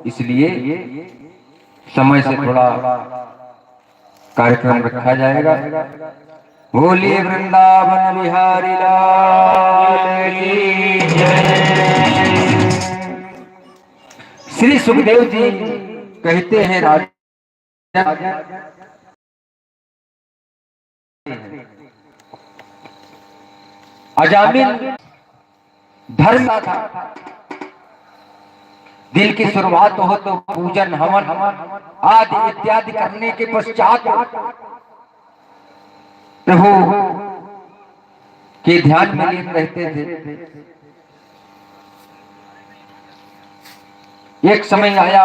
इसलिए समय से थोड़ा कार्यक्रम रखा जाएगा। बोलिए वृंदावन बिहारी लाल की जय। श्री सुखदेव जी कहते हैं राजा अजामिल धर्म था, दिल की शुरुआत हो तो पूजन हवन आदि इत्यादि करने के पश्चात प्रभु के ध्यान में लीन रहते थे। एक समय आया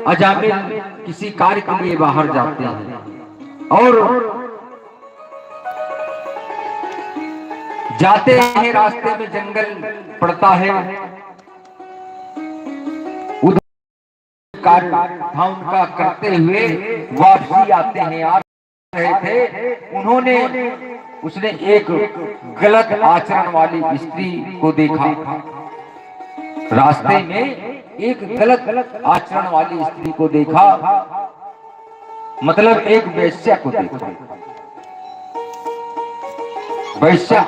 अजामिल किसी कार्य के लिए बाहर जाते हैं और जाते हैं, रास्ते में जंगल पड़ता है, उधर कार्य था उनका करते हुए वापसी आते हैं। आ रहे थे, उसने एक गलत आचरण वाली स्त्री को देखा। रास्ते में एक गलत आचरण वाली स्त्री को देखा, मतलब एक वेश्या को देखा। वैश्या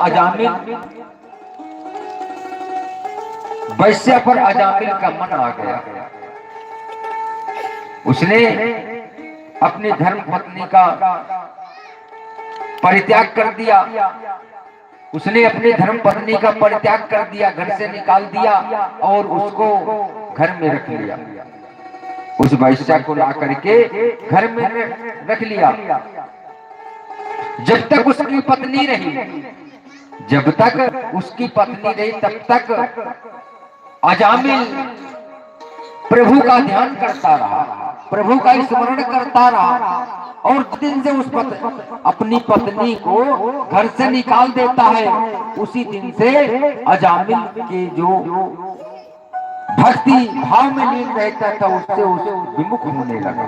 पर अजामिल का मन आ गया। उसने अपनी धर्म पत्नी का परित्याग कर दिया, उसने अपनी धर्म पत्नी का परित्याग कर दिया, घर से निकाल दिया और उसको घर में रख लिया। उस वैश्या को ला करके घर में रख लिया। जब तक उसकी पत्नी रही, तब तक अजामिल प्रभु का ध्यान करता रहा, प्रभु का स्मरण करता रहा। और दिन से अपनी पत्नी को घर से निकाल देता है, उसी दिन से अजामिल के जो भक्ति भाव में लीन रहता था उससे विमुख होने लगा।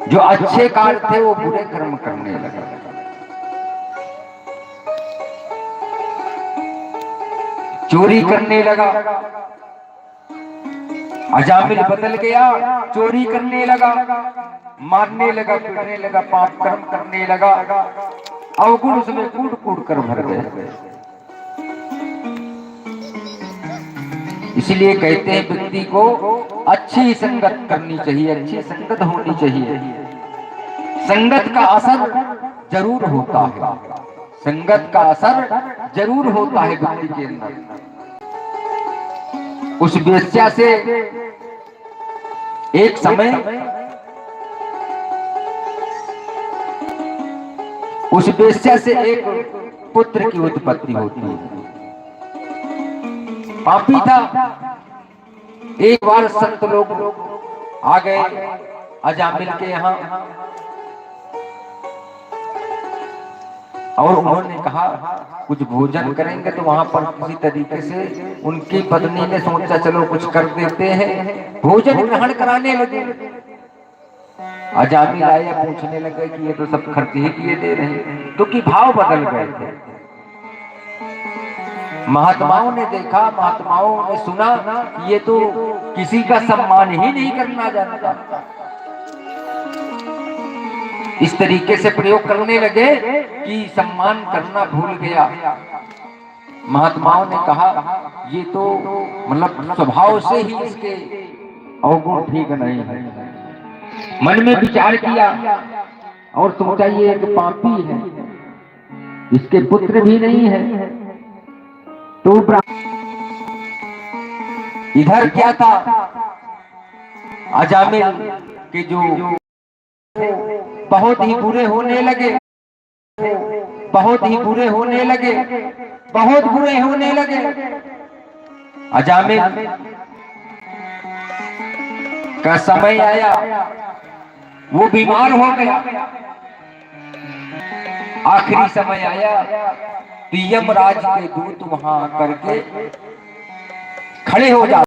जो अच्छे कार्य थे वो बुरे कर्म करने लगा। चोरी करने लगा, अजामिल बदल गया, चोरी करने लगा, मारने लगा, पीटने लगा, पाप कर्म करने लगा। अवगुण उसमें कूट कूट कर भर गए। इसलिए कहते हैं व्यक्ति को अच्छी संगत करनी चाहिए, अच्छी संगत होनी चाहिए। संगत का असर जरूर होता है, संगत का असर जरूर होता है व्यक्ति के अंदर। उस वेश्या से एक समय एक पुत्र की उत्पत्ति होती है। पापी था। एक बार संत लोग आ गए अजामिल के यहाँ और उन्होंने कहा कुछ भोजन करेंगे, तो वहां पर किसी तरीके से उनकी पत्नी ने सोचा चलो कुछ कर देते हैं, भोजन ग्रहण कराने लगे। अजामिल आया, पूछने लगे कि ये तो सब खर्च ही किए दे रहे हैं, क्योंकि भाव बदल गए थे। महात्माओं ने देखा, महात्माओं ने सुना ये तो किसी का सम्मान ही नहीं करना जानता। इस तरीके से प्रयोग करने लगे कि सम्मान करना भूल गया। महात्माओं ने कहा ये तो मतलब स्वभाव से ही इसके अवगुण ठीक नहीं है। मन में विचार किया और सोचा ये एक पापी है, इसके पुत्र भी नहीं है। तो इधर क्या था, अजामिल के जो बहुत ही बुरे होने लगे, बहुत ही बुरे होने लगे, बहुत बुरे होने लगे। अजामिल का समय आया, वो बीमार हो गया। आखिरी समय आया, यमराज के दूत वहां करके खड़े हो जाते।